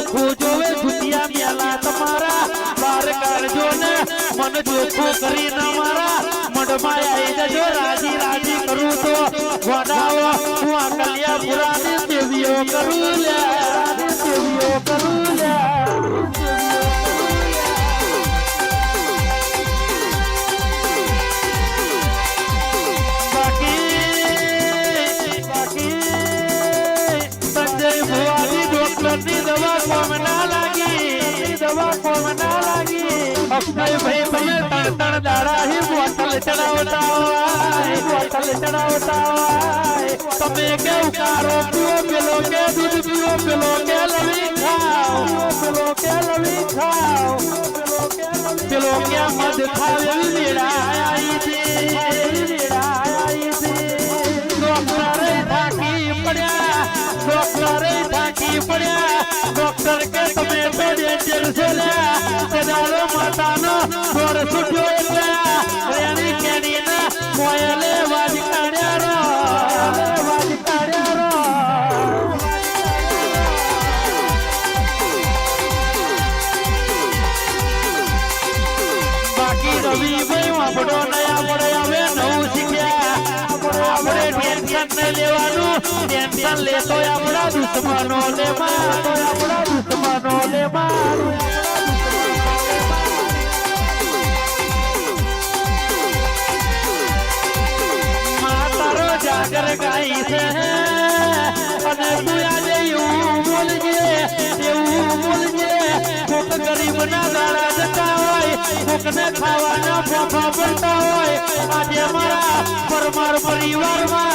ચોખ્ખું જોવે જુતિયા મેલા તમારા બાર કાઢજો ને મન ચોખ્ખું કરીને મારા મઢમાં આવી જજો રાજી રાજી કરું તો ગોડાઓ હું આ કલ્યાપુરાની દેવીઓ કરું લે દેવીઓ કરું લે दवा कोम ना लागी दवा कोम ना लागी अक्षय भाई તમે તણ તણ દાડા હી બોતલ ચડાવતા હોય તમે કે ઉકારો પીઓ પેલો કે દૂધ પીઓ પેલો કે લવી ખાઓ પેલો કે લવી ખાઓ પેલો કે મધ ખાવ એવી લીડા આવી છે ડોક્ટરે થાકી પડ્યા ડોક્ટર કે તમે તો ડેન્જર છો લે દાડો માતાનો છોડ છૂટ્યો એટલે રેણી કેડીના મોયલે વાજ કાઢ્યા રો બાકી રવિ ભાઈ વાપડો નયા પડે હવે નવું શીખ્યા આપણે ટેન્શન ન લેવાનું ટેન્શન લેતો આપણા દુશ્મનો લે માતારો જાગર ગાઈ છે અને તું આજે એવું બોલજે કોક ગરીબના દાડા જતા હોય કોકને ખાવાના ફોફા પડતા હોય આજે મારા પરમાર પરિવારમાં